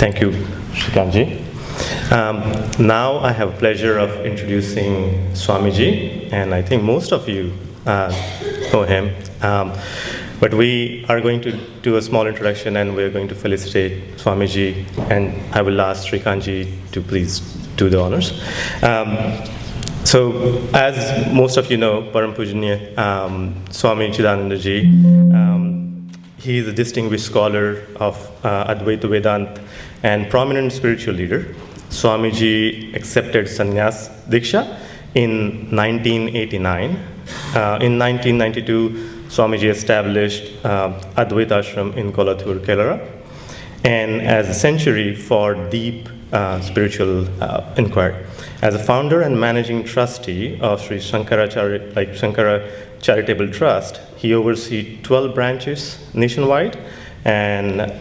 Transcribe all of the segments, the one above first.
Thank you, Srikanji. Now I have pleasure of introducing Swamiji, and I think most of you know him. But we are going to do a small introduction, and we're going to felicitate Swamiji, and I will ask Srikanji to please do the honors. So, as most of you know, Param Pujanya Swami Chidananda ji, he is a distinguished scholar of Advaita Vedanta and prominent spiritual leader. Swamiji accepted sannyas diksha in 1989. In 1992, Swamiji established Advaita Ashram in Kolathur, Kerala, and as a sanctuary for deep spiritual inquiry. As a founder and managing trustee of Sri Shankara Charitable Trust, he oversees 12 branches nationwide and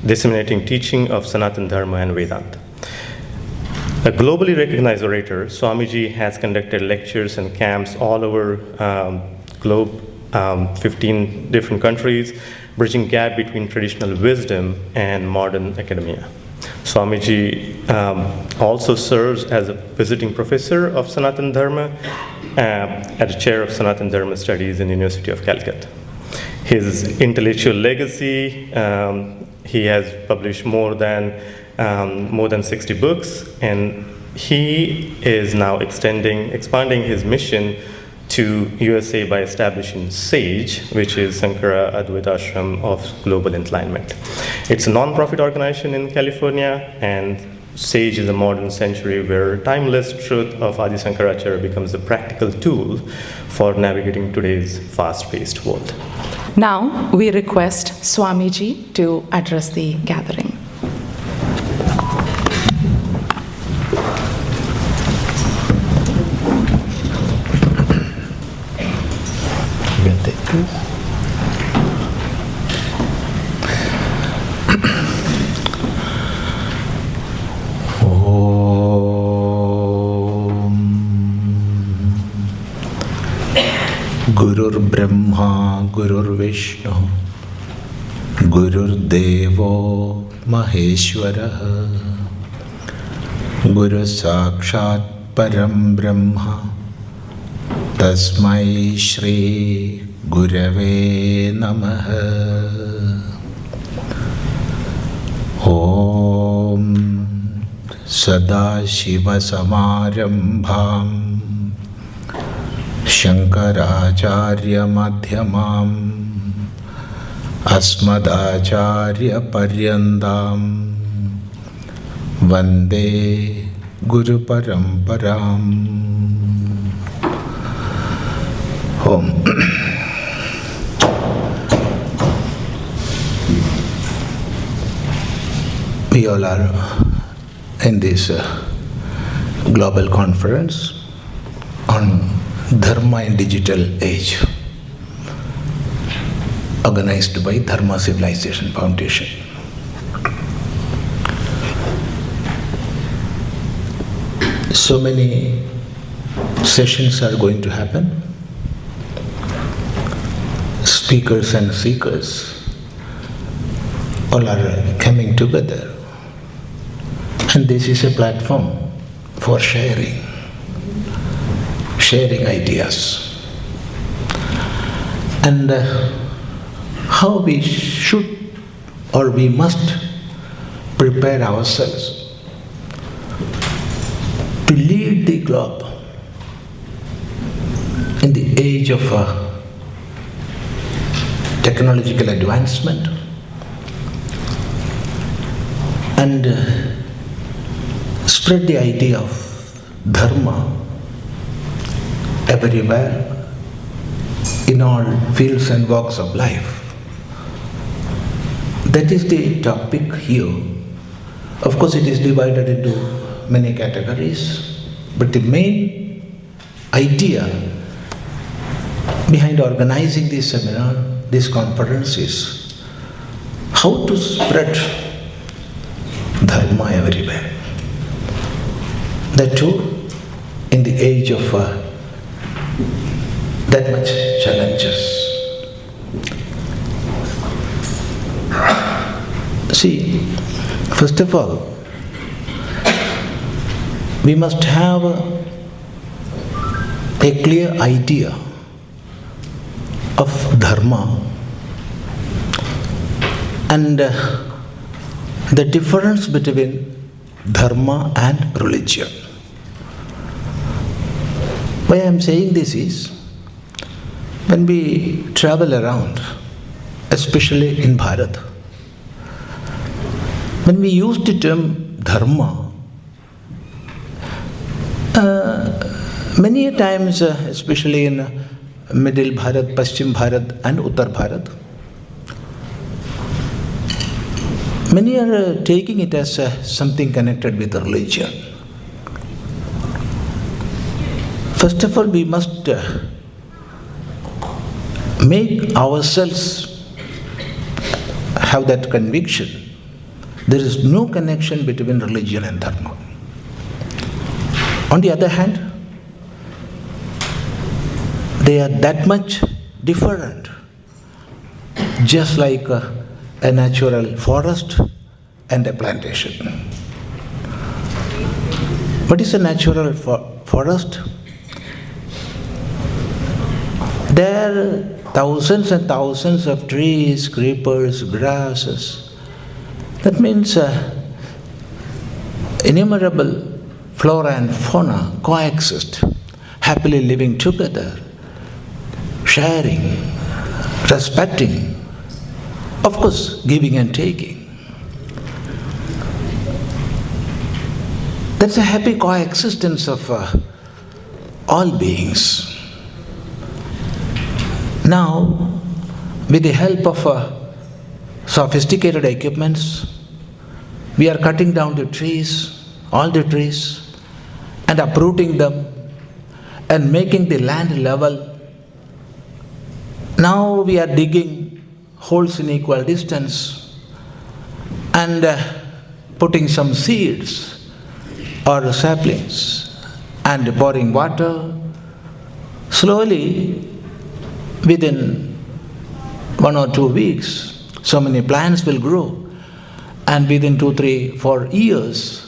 disseminating teaching of Sanatana Dharma and Vedanta. A globally recognized orator, Swamiji has conducted lectures and camps all over globe, 15 different countries, bridging gap between traditional wisdom and modern academia. Swamiji also serves as a visiting professor of Sanatana Dharma at the chair of Sanatana Dharma Studies in the University of Calcutta. His intellectual legacy, he has published more than 60 books, and he is now expanding his mission to USA by establishing SAGE, which is Sankara Advaita Ashram of Global Enlightenment. It's a non-profit organization in California, and SAGE is a modern sanctuary where timeless truth of Adi Shankaracharya becomes a practical tool for navigating today's fast-paced world. Now we request Swamiji to address the gathering. Gurur Brahma, Gurur Vishnu, Gurur Devo Maheshwara, Guru Sakshat Param Brahma, Tasmai Shri Gurave Namaha. Om Sadashiva Samarambham Shankaracharya Madhyamam Asmadacharya Paryandam Vande Guru Paramparam. Om. We all are in this global conference on Dharma in Digital Age, organized by Dharma Civilization Foundation. So many sessions are going to happen. Speakers and seekers all are coming together. And this is a platform for sharing ideas. And how we should or we must prepare ourselves to lead the globe in the age of technological advancement and spread the idea of Dharma everywhere in all fields and walks of life. That is the topic here. Of course, it is divided into many categories, but the main idea behind organizing this seminar, this conference, is how to spread Dharma everywhere. That too, in the age of that much challenges. See, First of all, we must have a clear idea of dharma and the difference between dharma and religion. Why I am saying this is, when we travel around, especially in Bharat, when we use the term dharma, many times, especially in Middle Bharat, Paschim Bharat and Uttar Bharat, many are taking it as something connected with religion. First of all, we must make ourselves have that conviction. There is no connection between religion and dharma. On the other hand, they are that much different, just like a natural forest and a plantation. What is a natural forest? There are thousands and thousands of trees, creepers, grasses. That means innumerable flora and fauna coexist, happily living together, sharing, respecting, of course, giving and taking. That's a happy coexistence of all beings. Now, with the help of sophisticated equipments, we are cutting down the trees, all the trees, and uprooting them and making the land level. Now we are digging holes in equal distance and putting some seeds or saplings and pouring water. Slowly, within 1 or 2 weeks, so many plants will grow, and within 2, 3, 4 years,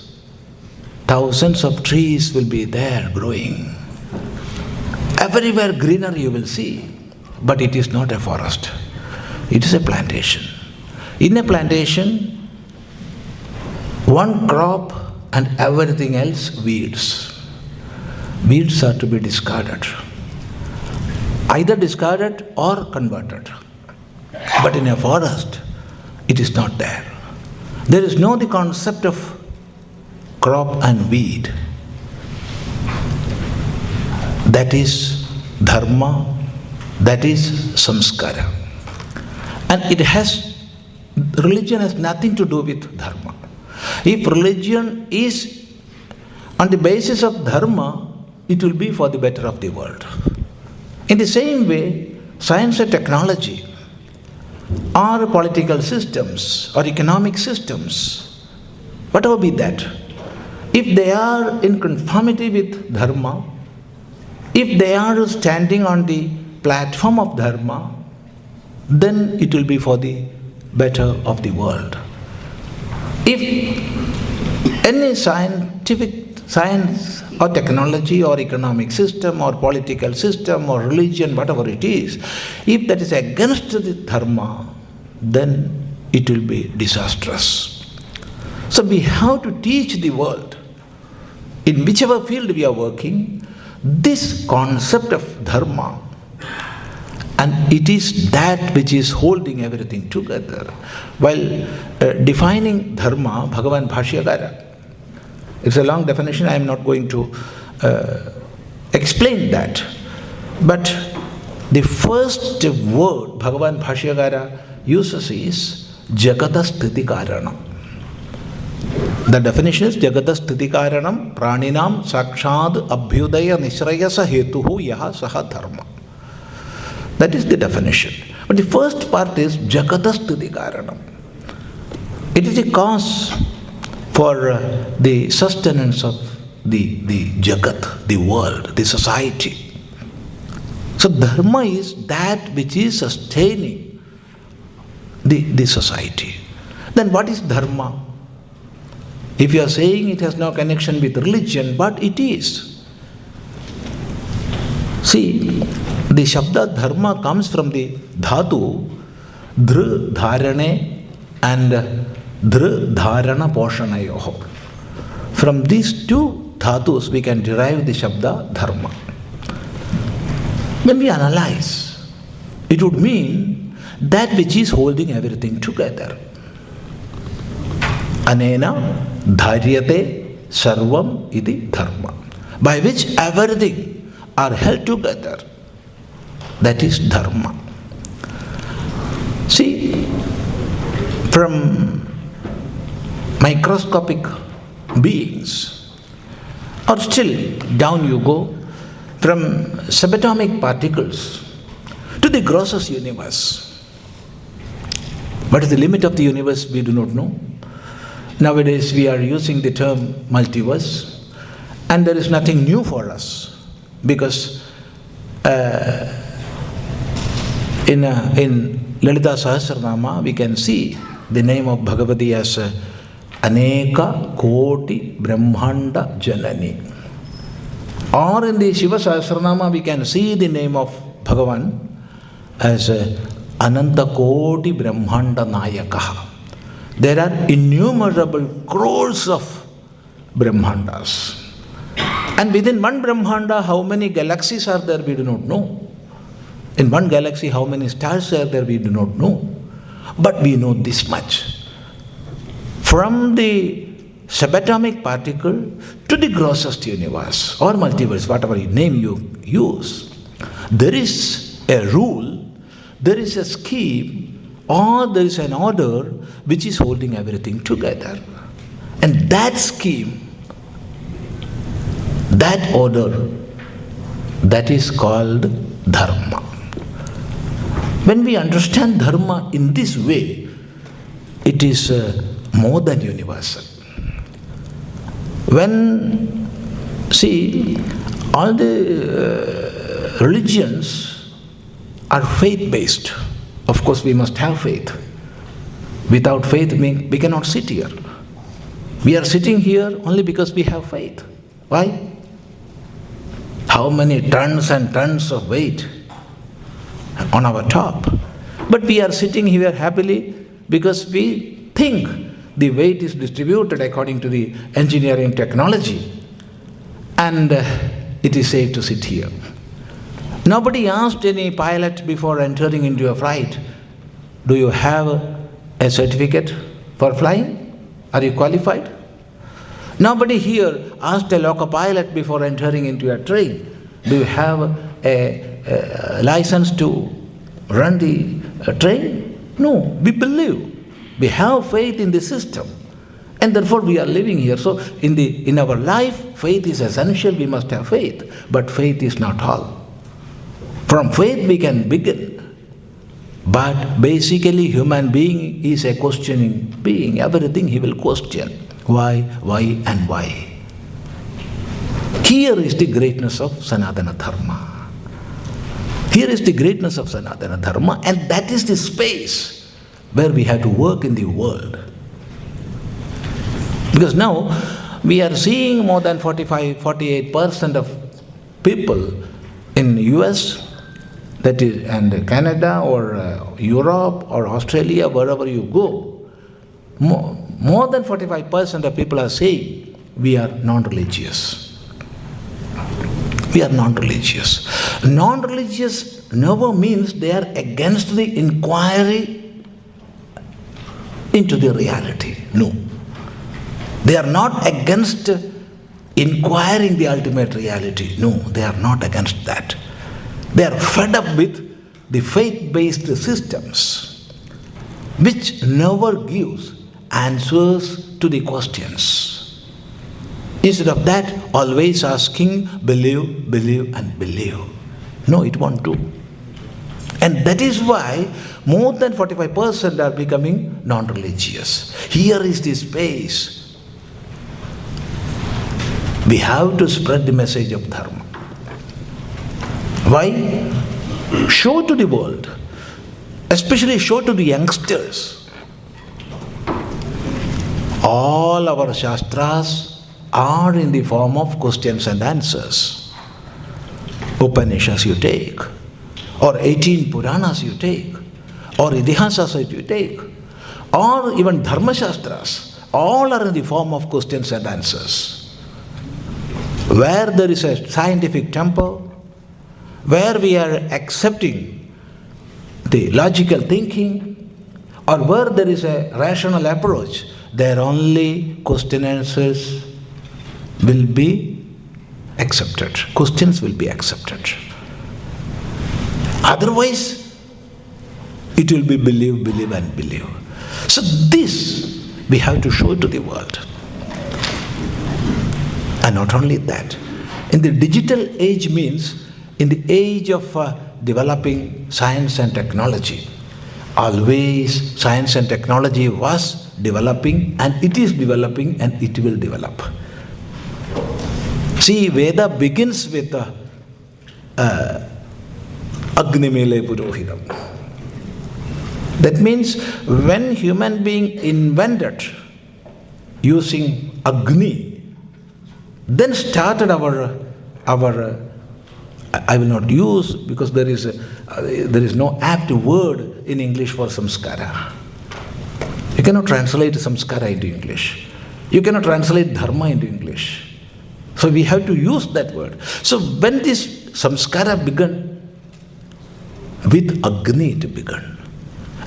thousands of trees will be there growing. Everywhere greenery you will see, but it is not a forest. It is a plantation. In a plantation, one crop and everything else weeds. Weeds are to be discarded. Either discarded or converted. But in a forest, it is not there. There is no the concept of crop and weed. That is dharma, that is samskara. And religion has nothing to do with dharma. If religion is on the basis of dharma, it will be for the better of the world. In the same way, science and technology, or political systems, or economic systems, whatever be that, if they are in conformity with dharma, if they are standing on the platform of dharma, then it will be for the better of the world. If any science or technology or economic system or political system or religion, whatever it is, if that is against the dharma, then it will be disastrous. So we have to teach the world, in whichever field we are working, this concept of dharma. And it is that which is holding everything together. While defining dharma, Bhagavan Bhashyakara, it's a long definition, I am not going to explain that. But the first word Bhagavan Bhashyakara uses is Jagatasthiti Karanam. The definition is Jagatasthiti Karanam Praninam Sakshad Abhyudaya Nishrayasa Hetuhu Yaha Saha Dharma. That is the definition. But the first part is Jagatasthiti Karanam. It is a cause for the sustenance of the Jagat, the world, the society. So dharma is that which is sustaining the society. Then what is dharma? If you are saying it has no connection with religion, but it is. See, the Shabda Dharma comes from the Dhatu Dhr Dharane and Dhr Dharana Poshanayoho. From these two dhatus we can derive the Shabda Dharma. When we analyze, it would mean that which is holding everything together. Anena dharyate sarvam iti dharma. By which everything are held together. That is dharma. See, from microscopic beings, or still down you go, from subatomic particles to the grossest universe. What is the limit of the universe? We do not know. Nowadays we are using the term multiverse, and there is nothing new for us, because in Lalita Sahasranama we can see the name of Bhagavati as Aneka Koti Brahmanda Janani. Or in the Shiva Sahasranama we can see the name of Bhagavan as Ananta Koti Brahmanda Nayakaha. There are innumerable crores of Brahmandas. And within one Brahmanda, how many galaxies are there, we do not know. In one galaxy, how many stars are there, we do not know. But we know this much. From the subatomic particle to the grossest universe or multiverse, whatever name you use, there is a rule, there is a scheme, or there is an order which is holding everything together. And that scheme, that order, that is called dharma. When we understand dharma in this way, it is more than universal. When, see, all the religions are faith-based. Of course, we must have faith. Without faith, we cannot sit here. We are sitting here only because we have faith. Why? How many tons and tons of weight on our top. But we are sitting here happily because we think the weight is distributed according to the engineering technology, and it is safe to sit here. Nobody asked any pilot before entering into a flight, do you have a certificate for flying? Are you qualified? Nobody here asked a loco pilot before entering into a train, do you have a license to run the train? No, we believe. We have faith in the system, and therefore we are living here. So in our life, faith is essential, we must have faith, but faith is not all. From faith we can begin, but basically human being is a questioning being. Everything he will question. Why, and why? Here is the greatness of Sanatana Dharma. Here is the greatness of Sanatana Dharma, and that is the space where we have to work in the world. Because now we are seeing more than 48% of people in US, that is, and Canada or Europe or Australia, wherever you go, more than 45% of people are saying we are non-religious. We are non-religious. Non-religious never means they are against the inquiry into the reality. No. They are not against inquiring the ultimate reality. No, they are not against that. They are fed up with the faith-based systems which never gives answers to the questions. Instead of that, always asking, believe and believe. No, it won't do. And that is why more than 45% are becoming non-religious. Here is the space. We have to spread the message of Dharma. Why? Show to the world, especially show to the youngsters. All our Shastras are in the form of questions and answers. Upanishads you take, or 18 Puranas you take, or Idihasas you take, or even Dharma Shastras, all are in the form of questions and answers. Where there is a scientific temple, where we are accepting the logical thinking, or where there is a rational approach, there only question and answers will be accepted. Questions will be accepted. Otherwise, it will be believe, believe and believe. So this we have to show to the world. And not only that, in the digital age means in the age of developing science and technology, always science and technology was developing and it is developing and it will develop. See, Veda begins with Agnimele Purohitam. That means when human being invented using Agni, then started our I will not use because there is no apt word in English for samskara. You cannot translate samskara into English. You cannot translate dharma into English. So we have to use that word. So when this samskara began, with Agni it began.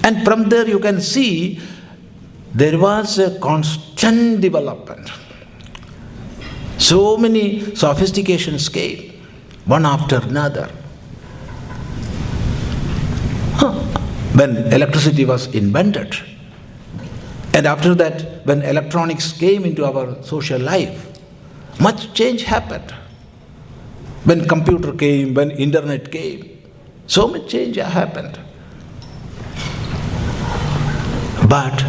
And from there you can see there was a constant development. So many sophistications came, one after another. When electricity was invented, and after that, when electronics came into our social life, much change happened. When computer came, when internet came, so much change happened. But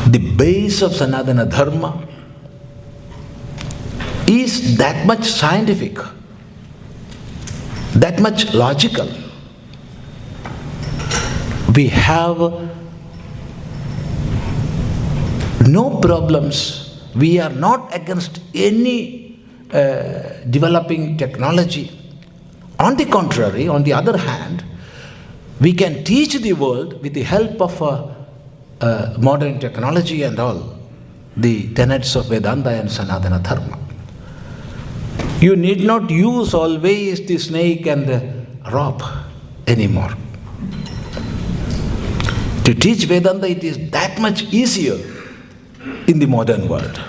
the base of Sanatana Dharma is that much scientific, that much logical. We have no problems. We are not against any developing technology. On the contrary, on the other hand, we can teach the world with the help of modern technology and all the tenets of Vedanta and Sanatana Dharma. You need not use always the snake and the rope anymore. To teach Vedanta, it is that much easier in the modern world.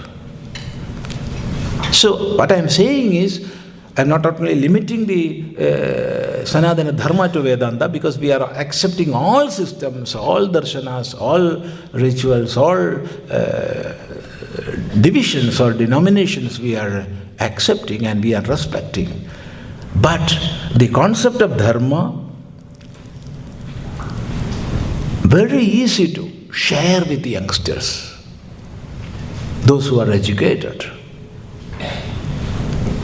So what I am saying is, I am not only limiting the Sanatana Dharma to Vedanta because we are accepting all systems, all darshanas, all rituals, all divisions or denominations we are accepting and we are respecting. But the concept of dharma, very easy to share with the youngsters, those who are educated.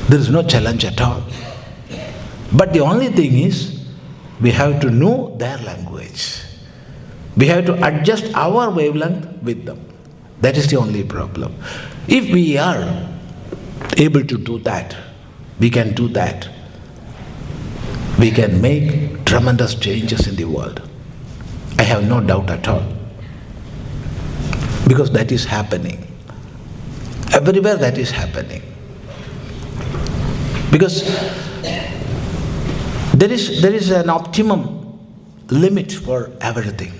There is no challenge at all. But the only thing is, we have to know their language. We have to adjust our wavelength with them. That is the only problem. If we are able to do that, we can do that. We can make tremendous changes in the world. I have no doubt at all. Because that is happening. Everywhere that is happening. Because there is an optimum limit for everything.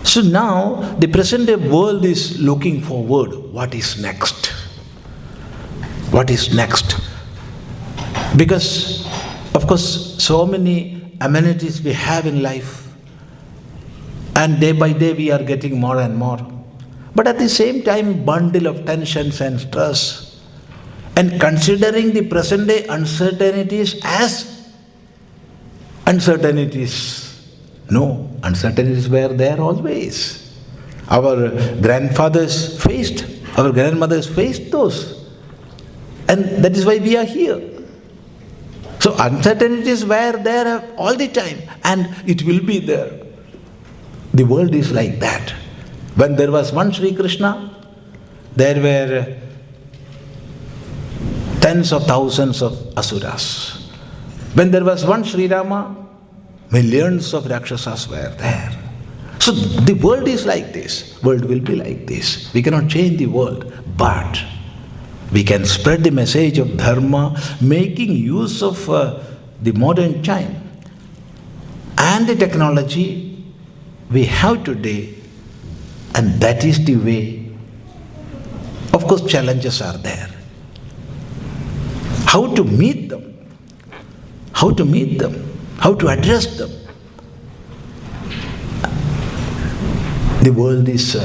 So now the present day world is looking forward. What is next? What is next? Because, of course, so many amenities we have in life, and day by day we are getting more and more. But at the same time, bundle of tensions and stress, and considering the present day uncertainties as uncertainties. No, uncertainties were there always. Our grandfathers faced, our grandmothers faced those. And that is why we are here. So uncertainties were there all the time and it will be there. The world is like that. When there was one Sri Krishna, there were tens of thousands of asuras. When there was one Sri Rama, millions of Rakshasas were there. So the world is like this. World will be like this. We cannot change the world, but we can spread the message of Dharma, making use of the modern time and the technology we have today, and that is the way. Of course, challenges are there. How to meet them? How to meet them? How to address them? The world is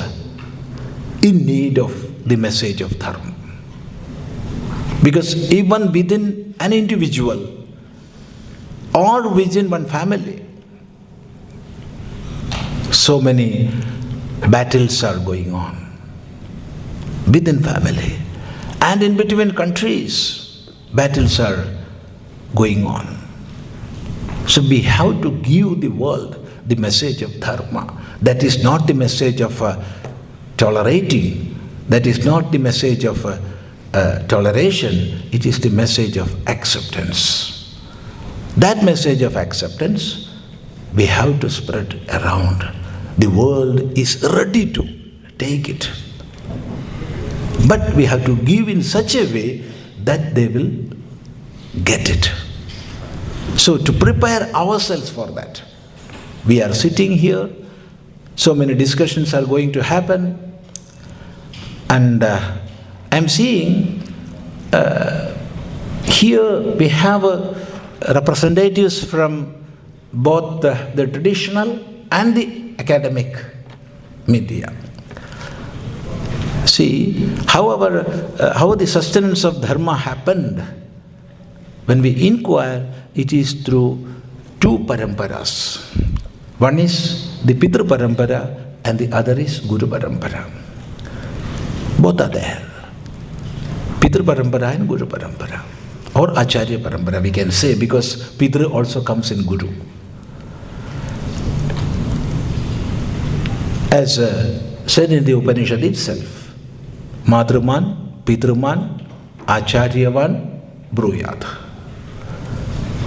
in need of the message of Dharma. Because even within an individual or within one family, so many battles are going on. Within family and in between countries, battles are going on. So we have to give the world the message of Dharma. That is not the message of tolerating. That is not the message of toleration. It is the message of acceptance. That message of acceptance we have to spread around. The world is ready to take it. But we have to give in such a way that they will get it. So to prepare ourselves for that, we are sitting here, so many discussions are going to happen, and I'm seeing here we have representatives from both the traditional and the academic media. See, how the sustenance of Dharma happened. When we inquire, it is through two paramparas. One is the Pitru Parampara and the other is Guru Parampara. Both are there. Pitru Parampara and Guru Parampara. Or Acharya Parampara we can say, because Pitru also comes in Guru. As said in the Upanishad itself, Madruman, Pitruman, Acharyavan, Bruyat.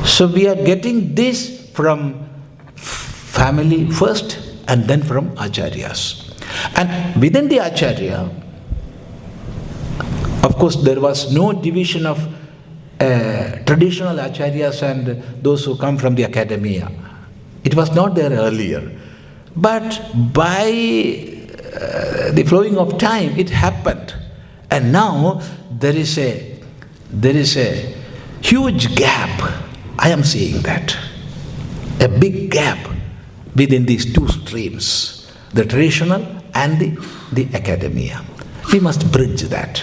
So we are getting this from family first and then from Acharyas. And within the Acharya, of course there was no division of traditional Acharyas and those who come from the academia. It was not there earlier. But by the flowing of time, it happened. And now there is a huge gap. I am seeing that. A big gap within these two streams, the traditional and the academia. We must bridge that.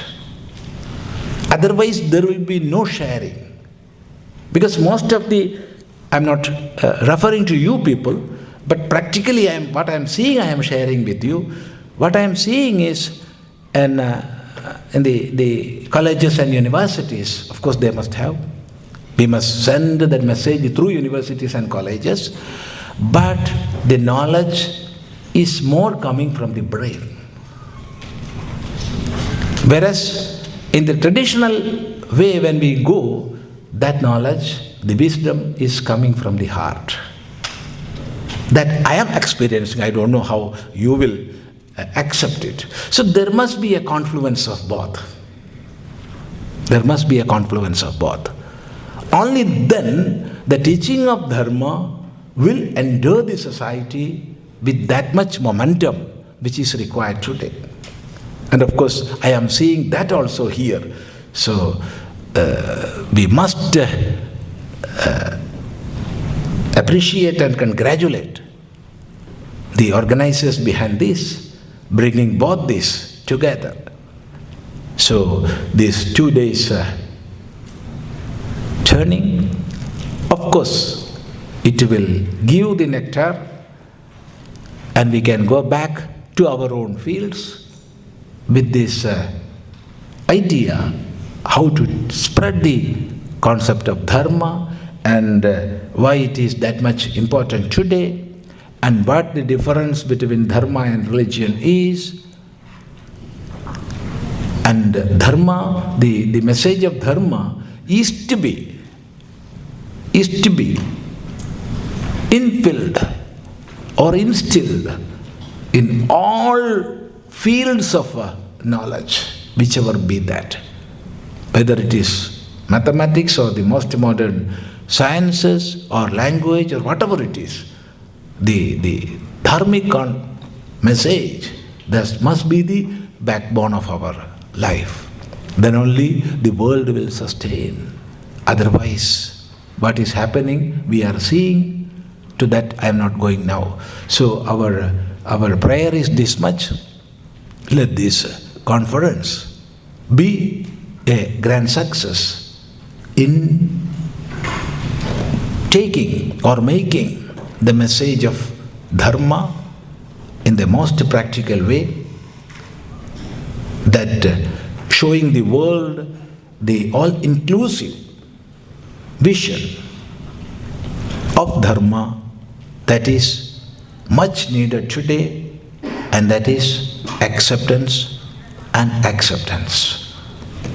Otherwise, there will be no sharing. Because most of I'm not referring to you people, but practically what I am seeing, I am sharing with you. What I am seeing is in the colleges and universities, of course they must have. We must send that message through universities and colleges, but the knowledge is more coming from the brain. Whereas in the traditional way when we go, that knowledge, the wisdom is coming from the heart. That I am experiencing, I don't know how you will accept it. So there must be a confluence of both. There must be a confluence of both. Only then the teaching of Dharma will endure the society with that much momentum which is required today. And of course, I am seeing that also here. So we must appreciate and congratulate the organizers behind this, bringing both this together. So these 2 days turning, of course, it will give the nectar and we can go back to our own fields with this idea how to spread the concept of Dharma and why it is that much important today, and what the difference between dharma and religion is. And dharma, the message of dharma is to be infilled or instilled in all fields of knowledge, whichever be that. Whether it is mathematics or the most modern sciences or language or whatever it is, the dharmic message that must be the backbone of our life. Then only the world will sustain. Otherwise, what is happening, we are seeing. To that I am not going now. So our prayer is this much. Let this conference be a grand success in taking or making the message of dharma in the most practical way, that showing the world the all-inclusive vision of dharma that is much needed today, and that is acceptance and acceptance.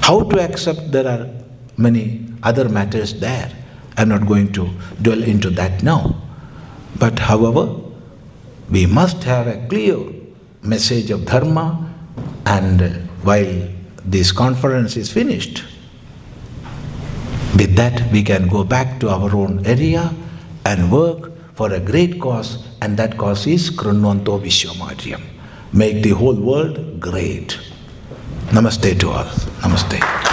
How to accept, there are many other matters there. I am not going to dwell into that now. But however, we must have a clear message of dharma, and while this conference is finished, with that we can go back to our own area and work for a great cause, and that cause is Krunvanto Vishwamaryam. Make the whole world great. Namaste to all. Namaste.